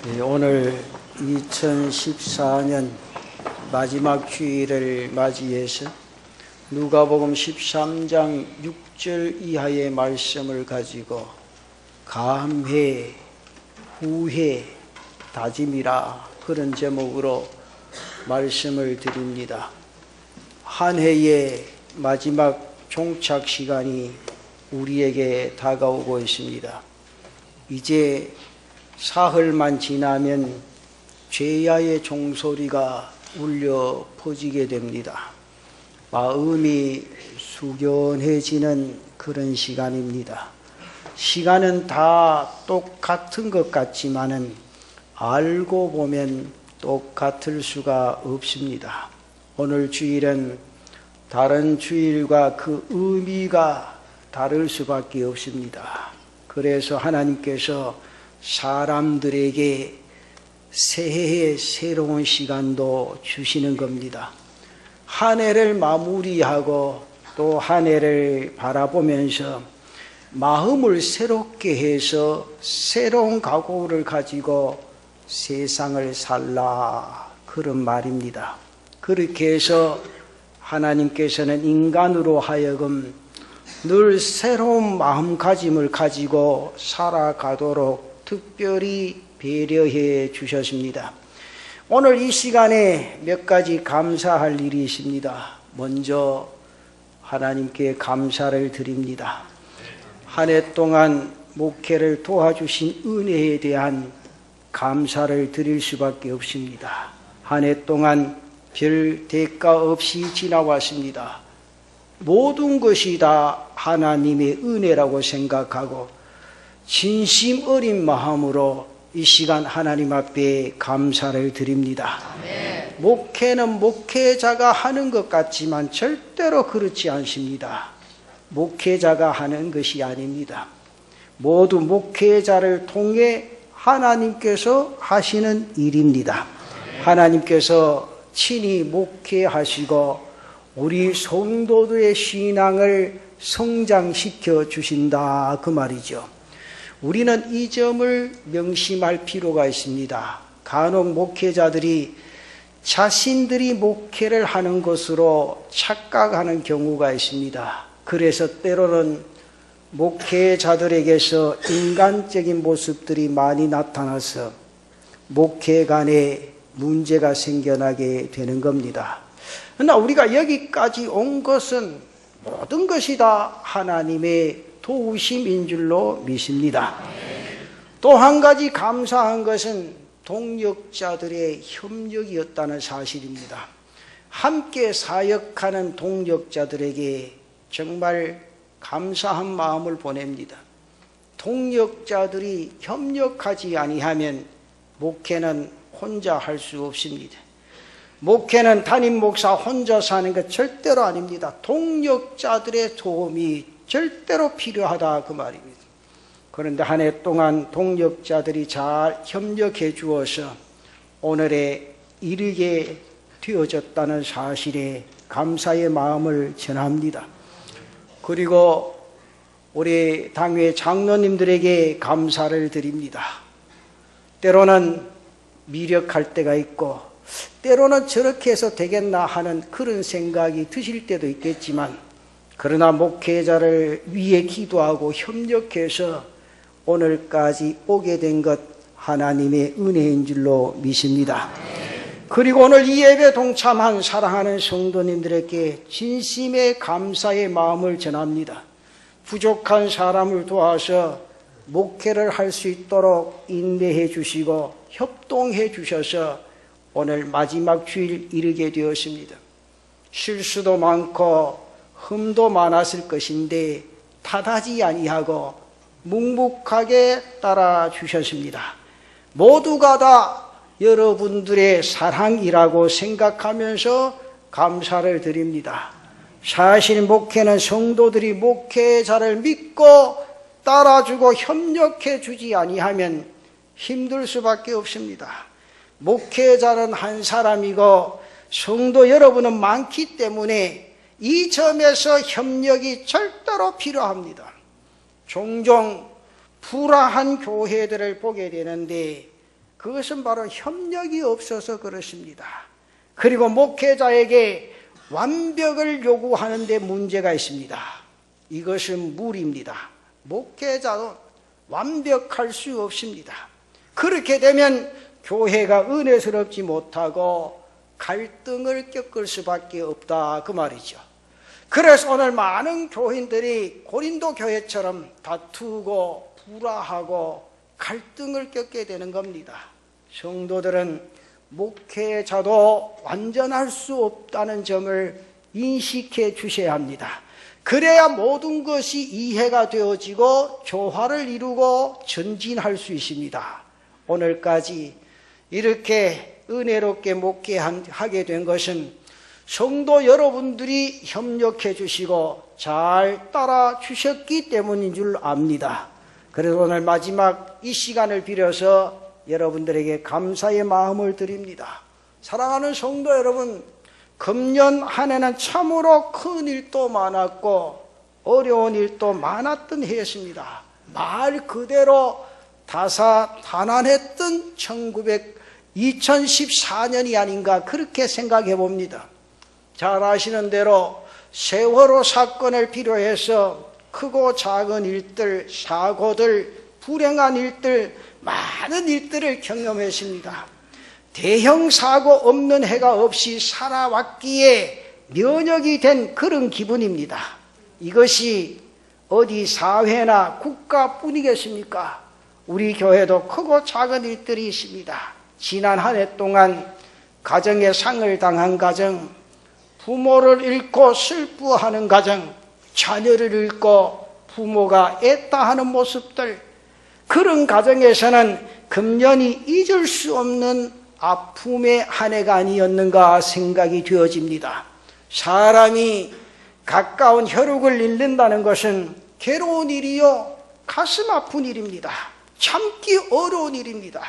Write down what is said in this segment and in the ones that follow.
오늘 2014년 마지막 주일을 맞이해서 누가복음 13장 6절 이하의 말씀을 가지고 감회, 후회, 다짐이라 그런 제목으로 말씀을 드립니다. 한 해의 마지막 종착 시간이 우리에게 다가오고 있습니다. 이제 사흘만 지나면 죄야의 종소리가 울려 퍼지게 됩니다. 마음이 숙연해지는 그런 시간입니다. 시간은 다 똑같은 것 같지만은 알고 보면 똑같을 수가 없습니다. 오늘 주일은 다른 주일과 그 의미가 다를 수밖에 없습니다. 그래서 하나님께서 사람들에게 새해의 새로운 시간도 주시는 겁니다. 한 해를 마무리하고 또 한 해를 바라보면서 마음을 새롭게 해서 새로운 각오를 가지고 세상을 살라 그런 말입니다. 그렇게 해서 하나님께서는 인간으로 하여금 늘 새로운 마음가짐을 가지고 살아가도록 특별히 배려해 주셨습니다. 오늘 이 시간에 몇 가지 감사할 일이 있습니다. 먼저 하나님께 감사를 드립니다. 한 해 동안 목회를 도와주신 은혜에 대한 감사를 드릴 수밖에 없습니다. 한 해 동안 별 대가 없이 지나왔습니다. 모든 것이 다 하나님의 은혜라고 생각하고 진심 어린 마음으로 이 시간 하나님 앞에 감사를 드립니다. 아멘. 목회는 목회자가 하는 것 같지만 절대로 그렇지 않습니다. 목회자가 하는 것이 아닙니다. 모두 목회자를 통해 하나님께서 하시는 일입니다. 하나님께서 친히 목회하시고 우리 성도들의 신앙을 성장시켜 주신다 그 말이죠. 우리는 이 점을 명심할 필요가 있습니다. 간혹 목회자들이 자신들이 목회를 하는 것으로 착각하는 경우가 있습니다. 그래서 때로는 목회자들에게서 인간적인 모습들이 많이 나타나서 목회 간에 문제가 생겨나게 되는 겁니다. 그러나 우리가 여기까지 온 것은 모든 것이 다 하나님의 도우심인 줄로 믿습니다. 또 한 가지 감사한 것은 동역자들의 협력이었다는 사실입니다. 함께 사역하는 동역자들에게 정말 감사한 마음을 보냅니다. 동역자들이 협력하지 아니하면 목회는 혼자 할 수 없습니다. 목회는 담임 목사 혼자서 하는 것 절대로 아닙니다. 동역자들의 도움이 절대로 필요하다 그 말입니다. 그런데 한 해 동안 동역자들이 잘 협력해 주어서 오늘에 이르게 되어졌다는 사실에 감사의 마음을 전합니다. 그리고 우리 당회 장로님들에게 감사를 드립니다. 때로는 미력할 때가 있고 때로는 저렇게 해서 되겠나 하는 그런 생각이 드실 때도 있겠지만 그러나 목회자를 위해 기도하고 협력해서 오늘까지 오게 된 것 하나님의 은혜인 줄로 믿습니다. 그리고 오늘 이 예배 동참한 사랑하는 성도님들에게 진심의 감사의 마음을 전합니다. 부족한 사람을 도와서 목회를 할 수 있도록 인내해 주시고 협동해 주셔서 오늘 마지막 주일 이르게 되었습니다. 실수도 많고 흠도 많았을 것인데 탓하지 아니하고 묵묵하게 따라 주셨습니다. 모두가 다 여러분들의 사랑이라고 생각하면서 감사를 드립니다. 사실 목회는 성도들이 목회자를 믿고 따라주고 협력해 주지 아니하면 힘들 수밖에 없습니다. 목회자는 한 사람이고 성도 여러분은 많기 때문에 이 점에서 협력이 절대로 필요합니다. 종종 불화한 교회들을 보게 되는데 그것은 바로 협력이 없어서 그렇습니다. 그리고 목회자에게 완벽을 요구하는 데 문제가 있습니다. 이것은 무리입니다. 목회자도 완벽할 수 없습니다. 그렇게 되면 교회가 은혜스럽지 못하고 갈등을 겪을 수밖에 없다 그 말이죠. 그래서 오늘 많은 교인들이 고린도 교회처럼 다투고 불화하고 갈등을 겪게 되는 겁니다. 성도들은 목회자도 완전할 수 없다는 점을 인식해 주셔야 합니다. 그래야 모든 것이 이해가 되어지고 조화를 이루고 전진할 수 있습니다. 오늘까지 이렇게 은혜롭게 목회하게 된 것은 성도 여러분들이 협력해 주시고 잘 따라 주셨기 때문인 줄 압니다. 그래서 오늘 마지막 이 시간을 빌어서 여러분들에게 감사의 마음을 드립니다. 사랑하는 성도 여러분, 금년 한 해는 참으로 큰 일도 많았고 어려운 일도 많았던 해였습니다. 말 그대로 다사다난했던 2014년이 아닌가 그렇게 생각해 봅니다. 잘 아시는 대로 세월호 사건을 필요해서 크고 작은 일들, 사고들, 불행한 일들, 많은 일들을 경험했습니다. 대형 사고 없는 해가 없이 살아왔기에 면역이 된 그런 기분입니다. 이것이 어디 사회나 국가뿐이겠습니까? 우리 교회도 크고 작은 일들이 있습니다. 지난 한 해 동안 가정의 상을 당한 가정, 부모를 잃고 슬퍼하는 가정, 자녀를 잃고 부모가 애따하는 모습들, 그런 가정에서는 금년이 잊을 수 없는 아픔의 한 해가 아니었는가 생각이 되어집니다. 사람이 가까운 혈육을 잃는다는 것은 괴로운 일이요, 가슴 아픈 일입니다. 참기 어려운 일입니다.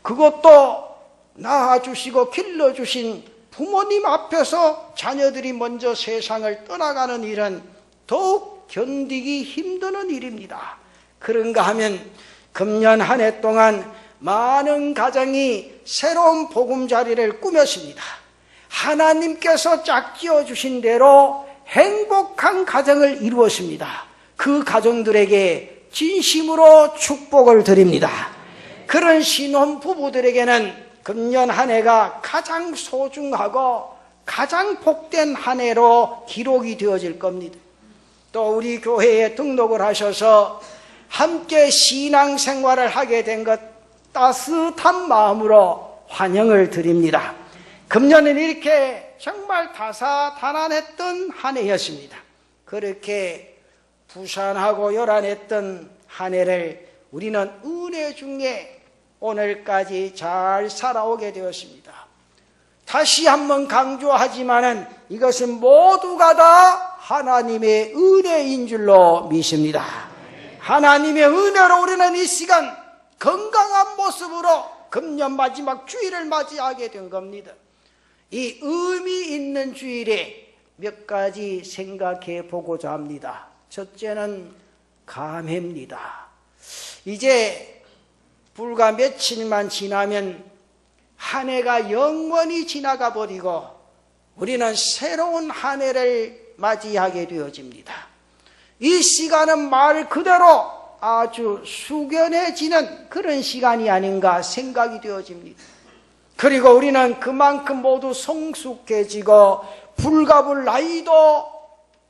그것도 낳아주시고 길러주신 부모님 앞에서 자녀들이 먼저 세상을 떠나가는 일은 더욱 견디기 힘드는 일입니다. 그런가 하면 금년 한 해 동안 많은 가정이 새로운 보금자리를 꾸몄습니다. 하나님께서 짝지어 주신 대로 행복한 가정을 이루었습니다. 그 가정들에게 진심으로 축복을 드립니다. 그런 신혼부부들에게는 금년 한 해가 가장 소중하고 가장 복된 한 해로 기록이 되어질 겁니다. 또 우리 교회에 등록을 하셔서 함께 신앙생활을 하게 된 것 따뜻한 마음으로 환영을 드립니다. 금년은 이렇게 정말 다사다난했던 한 해였습니다. 그렇게 부산하고 요란했던 한 해를 우리는 은혜 중에 오늘까지 잘 살아오게 되었습니다. 다시 한번 강조하지만은 이것은 모두가 다 하나님의 은혜인 줄로 믿습니다. 하나님의 은혜로 우리는 이 시간 건강한 모습으로 금년 마지막 주일을 맞이하게 된 겁니다. 이 의미 있는 주일에 몇 가지 생각해 보고자 합니다. 첫째는 감회입니다. 이제 불과 며칠만 지나면 한 해가 영원히 지나가 버리고 우리는 새로운 한 해를 맞이하게 되어집니다. 이 시간은 말 그대로 아주 숙연해지는 그런 시간이 아닌가 생각이 되어집니다. 그리고 우리는 그만큼 모두 성숙해지고 불가불 나이도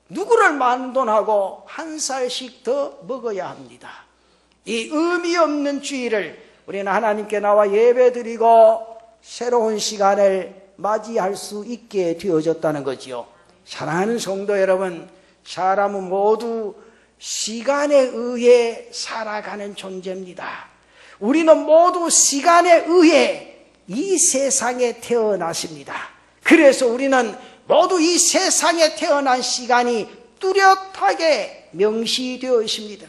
누구를 만돈하고 한 살씩 더 먹어야 합니다. 이 의미 없는 주일을 우리는 하나님께 나와 예배드리고 새로운 시간을 맞이할 수 있게 되어졌다는 거지요. 사랑하는 성도 여러분, 사람은 모두 시간에 의해 살아가는 존재입니다. 우리는 모두 시간에 의해 이 세상에 태어났습니다. 그래서 우리는 모두 이 세상에 태어난 시간이 뚜렷하게 명시되어 있습니다.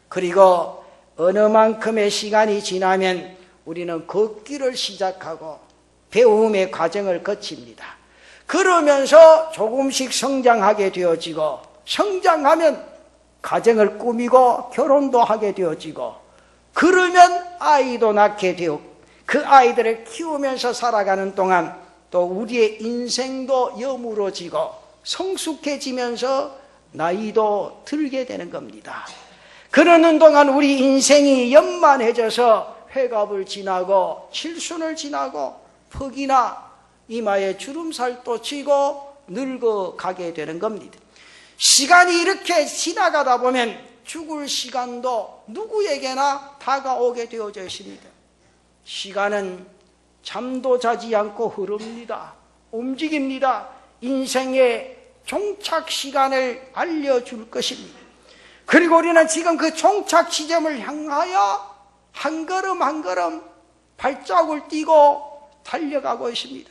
그리고 어느 만큼의 시간이 지나면 우리는 걷기를 시작하고 배움의 과정을 거칩니다. 그러면서 조금씩 성장하게 되어지고 성장하면 가정을 꾸미고 결혼도 하게 되어지고 그러면 아이도 낳게 되고 그 아이들을 키우면서 살아가는 동안 또 우리의 인생도 여물어지고 성숙해지면서 나이도 들게 되는 겁니다. 그러는 동안 우리 인생이 연만해져서 회갑을 지나고 칠순을 지나고 퍽이나 이마에 주름살도 치고 늙어가게 되는 겁니다. 시간이 이렇게 지나가다 보면 죽을 시간도 누구에게나 다가오게 되어져 있습니다. 시간은 잠도 자지 않고 흐릅니다. 움직입니다. 인생의 종착 시간을 알려줄 것입니다. 그리고 우리는 지금 그 종착 지점을 향하여 한 걸음 한 걸음 발자국을 띄고 달려가고 있습니다.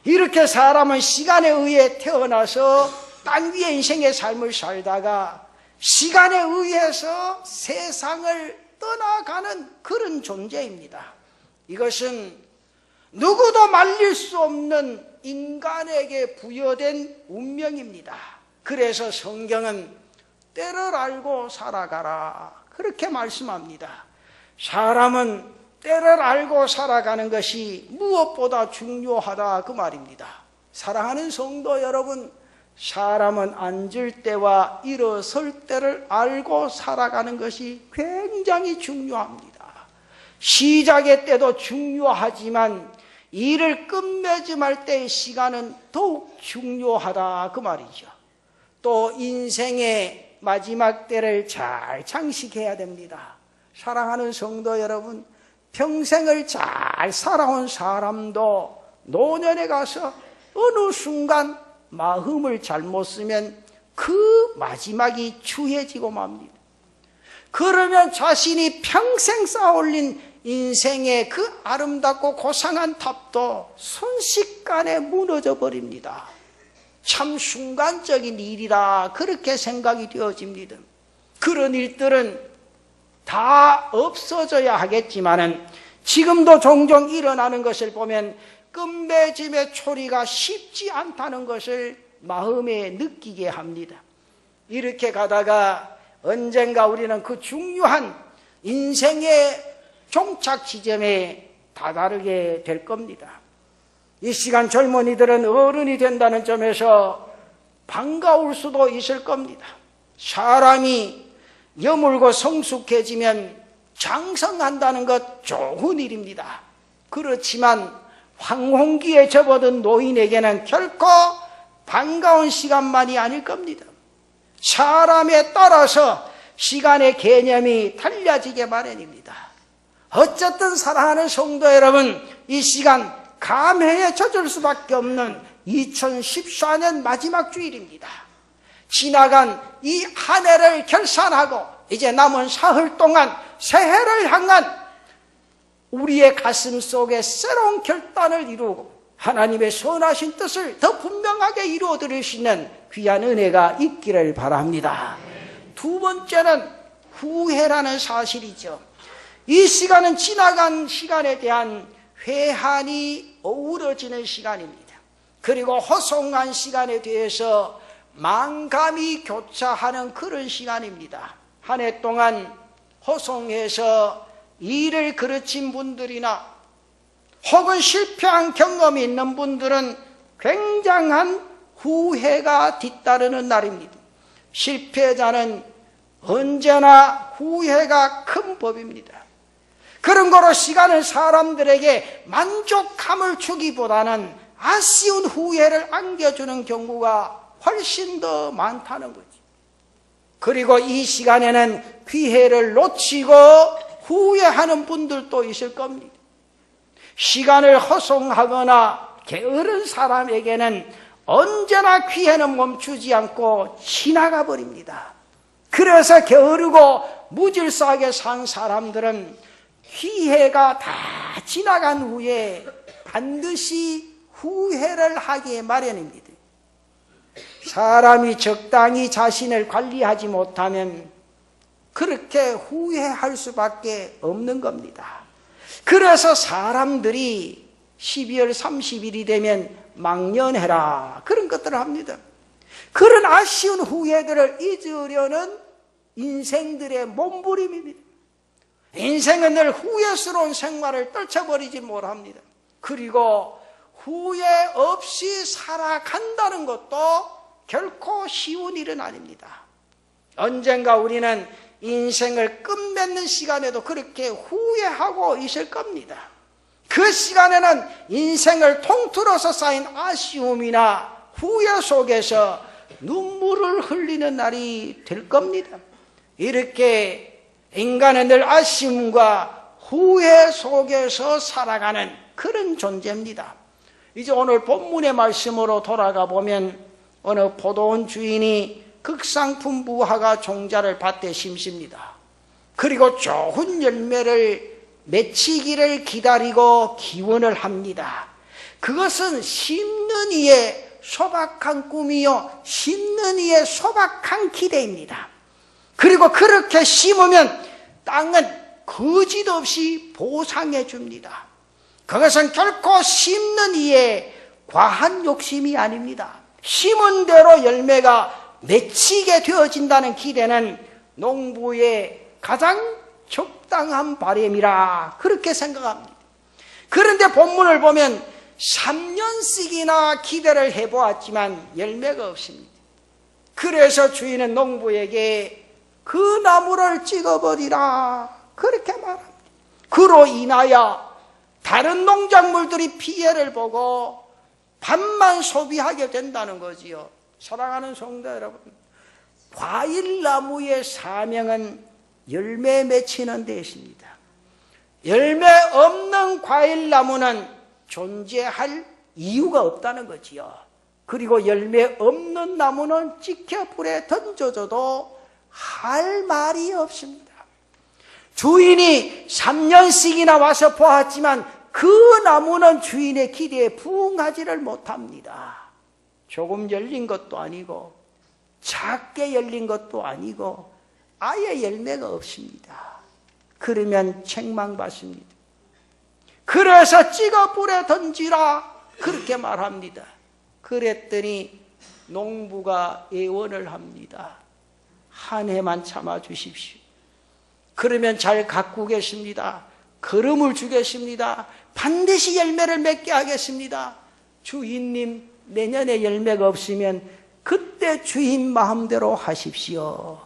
이렇게 사람은 시간에 의해 태어나서 땅 위에 인생의 삶을 살다가 시간에 의해서 세상을 떠나가는 그런 존재입니다. 이것은 누구도 말릴 수 없는 인간에게 부여된 운명입니다. 그래서 성경은 때를 알고 살아가라 그렇게 말씀합니다. 사람은 때를 알고 살아가는 것이 무엇보다 중요하다 그 말입니다. 사랑하는 성도 여러분, 사람은 앉을 때와 일어설 때를 알고 살아가는 것이 굉장히 중요합니다. 시작의 때도 중요하지만 일을 끝맺음할 때의 시간은 더욱 중요하다 그 말이죠. 또 인생의 마지막 때를 잘 장식해야 됩니다. 사랑하는 성도 여러분, 평생을 잘 살아온 사람도 노년에 가서 어느 순간 마음을 잘못 쓰면 그 마지막이 추해지고 맙니다. 그러면 자신이 평생 쌓아올린 인생의 그 아름답고 고상한 탑도 순식간에 무너져 버립니다. 참 순간적인 일이라 그렇게 생각이 되어집니다. 그런 일들은 다 없어져야 하겠지만은 지금도 종종 일어나는 것을 보면 끝맺음의 초리가 쉽지 않다는 것을 마음에 느끼게 합니다. 이렇게 가다가 언젠가 우리는 그 중요한 인생의 종착 지점에 다다르게 될 겁니다. 이 시간 젊은이들은 어른이 된다는 점에서 반가울 수도 있을 겁니다. 사람이 여물고 성숙해지면 장성한다는 것 좋은 일입니다. 그렇지만 황혼기에 접어든 노인에게는 결코 반가운 시간만이 아닐 겁니다. 사람에 따라서 시간의 개념이 달라지게 마련입니다. 어쨌든 사랑하는 성도 여러분, 이 시간 감회에 젖을 수밖에 없는 2014년 마지막 주일입니다. 지나간 이 한 해를 결산하고 이제 남은 사흘 동안 새해를 향한 우리의 가슴 속에 새로운 결단을 이루고 하나님의 선하신 뜻을 더 분명하게 이루어 드릴 수 있는 귀한 은혜가 있기를 바랍니다. 두 번째는 후회라는 사실이죠. 이 시간은 지나간 시간에 대한 회한이 어우러지는 시간입니다. 그리고 허송한 시간에 대해서 만감이 교차하는 그런 시간입니다. 한 해 동안 허송해서 일을 그르친 분들이나 혹은 실패한 경험이 있는 분들은 굉장한 후회가 뒤따르는 날입니다. 실패자는 언제나 후회가 큰 법입니다. 그런 거로 시간을 사람들에게 만족감을 주기보다는 아쉬운 후회를 안겨주는 경우가 훨씬 더 많다는 거죠. 그리고 이 시간에는 기회를 놓치고 후회하는 분들도 있을 겁니다. 시간을 허송하거나 게으른 사람에게는 언제나 기회는 멈추지 않고 지나가 버립니다. 그래서 게으르고 무질서하게 산 사람들은 기회가 다 지나간 후에 반드시 후회를 하기에 마련입니다. 사람이 적당히 자신을 관리하지 못하면 그렇게 후회할 수밖에 없는 겁니다. 그래서 사람들이 12월 30일이 되면 망연해라 그런 것들을 합니다. 그런 아쉬운 후회들을 잊으려는 인생들의 몸부림입니다. 인생은 늘 후회스러운 생활을 떨쳐버리지 못합니다. 그리고 후회 없이 살아간다는 것도 결코 쉬운 일은 아닙니다. 언젠가 우리는 인생을 끝맺는 시간에도 그렇게 후회하고 있을 겁니다. 그 시간에는 인생을 통틀어서 쌓인 아쉬움이나 후회 속에서 눈물을 흘리는 날이 될 겁니다. 이렇게 인간은 늘 아쉬움과 후회 속에서 살아가는 그런 존재입니다. 이제 오늘 본문의 말씀으로 돌아가 보면 어느 포도원 주인이 극상품 무화과 종자를 밭에 심습니다. 그리고 좋은 열매를 맺히기를 기다리고 기원을 합니다. 그것은 심는 이의 소박한 꿈이요, 심는 이의 소박한 기대입니다. 그리고 그렇게 심으면 땅은 거짓없이 보상해 줍니다. 그것은 결코 심는 이의 과한 욕심이 아닙니다. 심은 대로 열매가 맺히게 되어진다는 기대는 농부의 가장 적당한 바람이라 그렇게 생각합니다. 그런데 본문을 보면 3년씩이나 기대를 해보았지만 열매가 없습니다. 그래서 주인은 농부에게 그 나무를 찍어버리라 그렇게 말합니다. 그로 인하여 다른 농작물들이 피해를 보고 밥만 소비하게 된다는 거지요. 사랑하는 성도 여러분, 과일나무의 사명은 열매 맺히는 데 있습니다. 열매 없는 과일나무는 존재할 이유가 없다는 거지요. 그리고 열매 없는 나무는 찍혀 불에 던져줘도 할 말이 없습니다. 주인이 3년씩이나 와서 보았지만 그 나무는 주인의 기대에 부응하지를 못합니다. 조금 열린 것도 아니고 작게 열린 것도 아니고 아예 열매가 없습니다. 그러면 책망받습니다. 그래서 찍어 불에 던지라 그렇게 말합니다. 그랬더니 농부가 예언을 합니다. 한 해만 참아 주십시오. 그러면 잘 가꾸겠습니다. 거름을 주겠습니다. 반드시 열매를 맺게 하겠습니다. 주인님, 내년에 열매가 없으면 그때 주인 마음대로 하십시오.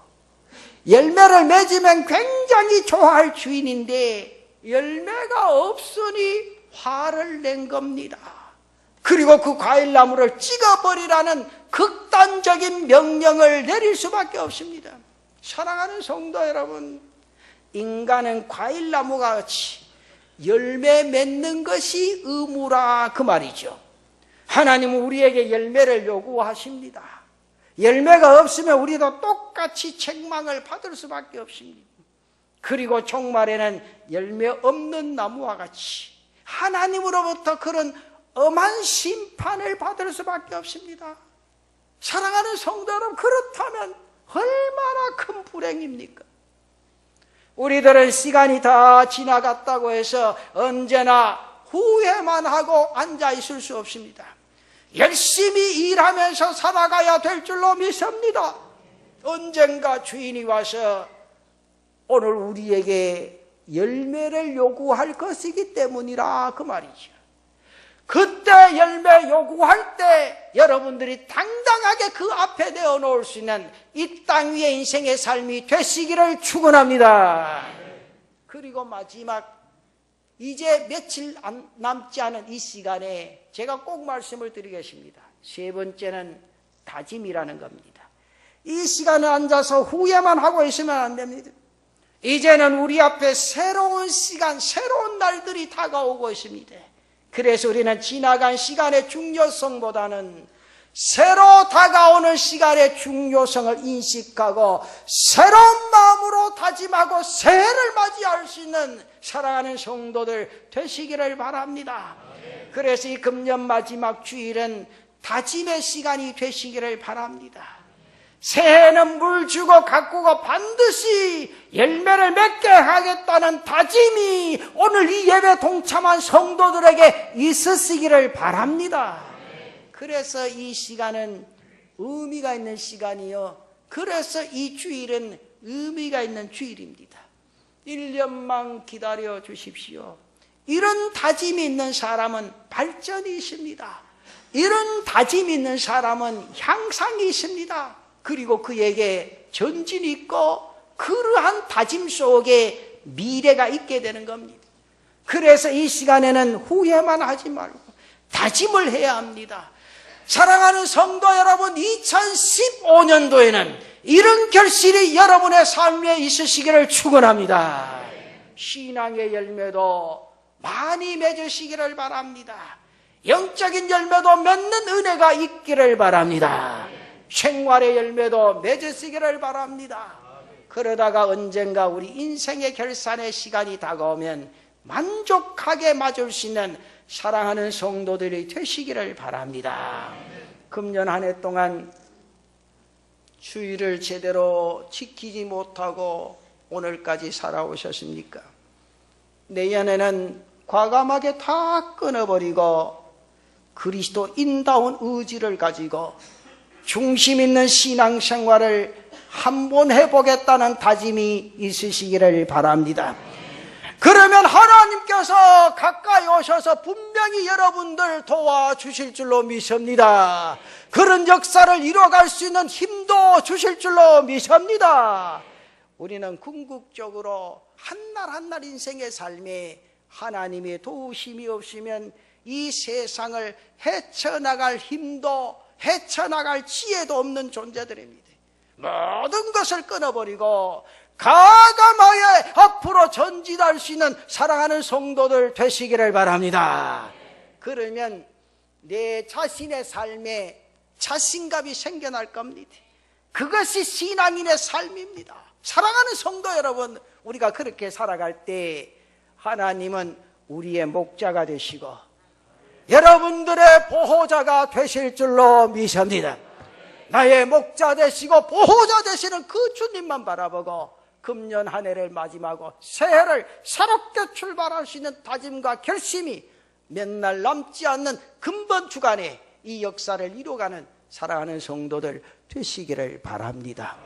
열매를 맺으면 굉장히 좋아할 주인인데 열매가 없으니 화를 낸 겁니다. 그리고 그 과일나무를 찍어버리라는 극단적인 명령을 내릴 수밖에 없습니다. 사랑하는 성도 여러분, 인간은 과일나무가 같이 열매 맺는 것이 의무라 그 말이죠. 하나님은 우리에게 열매를 요구하십니다. 열매가 없으면 우리도 똑같이 책망을 받을 수밖에 없습니다. 그리고 종말에는 열매 없는 나무와 같이 하나님으로부터 그런 엄한 심판을 받을 수밖에 없습니다. 사랑하는 성도 여러분, 그렇다면 얼마나 큰 불행입니까? 우리들은 시간이 다 지나갔다고 해서 언제나 후회만 하고 앉아 있을 수 없습니다. 열심히 일하면서 살아가야 될 줄로 믿습니다. 언젠가 주인이 와서 오늘 우리에게 열매를 요구할 것이기 때문이라 그 말이죠. 그때 열매 요구할 때 여러분들이 당당하게 그 앞에 내어놓을 수 있는 이 땅 위의 인생의 삶이 되시기를 축원합니다. 그리고 마지막 이제 며칠 남지 않은 이 시간에 제가 꼭 말씀을 드리겠습니다. 세 번째는 다짐이라는 겁니다. 이 시간에 앉아서 후회만 하고 있으면 안 됩니다. 이제는 우리 앞에 새로운 시간, 새로운 날들이 다가오고 있습니다. 그래서 우리는 지나간 시간의 중요성보다는 새로 다가오는 시간의 중요성을 인식하고 새로운 마음으로 다짐하고 새해를 맞이할 수 있는 사랑하는 성도들 되시기를 바랍니다. 그래서 이 금년 마지막 주일은 다짐의 시간이 되시기를 바랍니다. 새해는 물 주고 가꾸고 반드시 열매를 맺게 하겠다는 다짐이 오늘 이 예배 동참한 성도들에게 있으시기를 바랍니다. 그래서 이 시간은 의미가 있는 시간이요. 그래서 이 주일은 의미가 있는 주일입니다. 1년만 기다려 주십시오. 이런 다짐이 있는 사람은 발전이 있습니다. 이런 다짐이 있는 사람은 향상이 있습니다. 그리고 그에게 전진이 있고 그러한 다짐 속에 미래가 있게 되는 겁니다. 그래서 이 시간에는 후회만 하지 말고 다짐을 해야 합니다. 사랑하는 성도 여러분, 2015년도에는 이런 결실이 여러분의 삶에 있으시기를 축원합니다. 신앙의 열매도 많이 맺으시기를 바랍니다. 영적인 열매도 맺는 은혜가 있기를 바랍니다. 생활의 열매도 맺으시기를 바랍니다. 그러다가 언젠가 우리 인생의 결산의 시간이 다가오면 만족하게 맞을 수 있는 사랑하는 성도들이 되시기를 바랍니다. 금년 한 해 동안 주의를 제대로 지키지 못하고 오늘까지 살아오셨습니까? 내년에는 과감하게 다 끊어버리고 그리스도인다운 의지를 가지고 중심 있는 신앙생활을 한번 해보겠다는 다짐이 있으시기를 바랍니다. 그러면 하나님께서 가까이 오셔서 분명히 여러분들 도와주실 줄로 믿습니다. 그런 역사를 이뤄갈 수 있는 힘도 주실 줄로 믿습니다. 우리는 궁극적으로 한날 한날 인생의 삶에 하나님의 도우심이 없으면 이 세상을 헤쳐나갈 힘도 헤쳐나갈 지혜도 없는 존재들입니다. 모든 것을 끊어버리고 과감하게 앞으로 전진할 수 있는 사랑하는 성도들 되시기를 바랍니다. 그러면 내 자신의 삶에 자신감이 생겨날 겁니다. 그것이 신앙인의 삶입니다. 사랑하는 성도 여러분, 우리가 그렇게 살아갈 때 하나님은 우리의 목자가 되시고 여러분들의 보호자가 되실 줄로 믿습니다. 나의 목자 되시고 보호자 되시는 그 주님만 바라보고 금년 한 해를 마지막으로 새해를 새롭게 출발할 수 있는 다짐과 결심이 몇 날 남지 않는 근본 주간에 이 역사를 이루어가는 사랑하는 성도들 되시기를 바랍니다.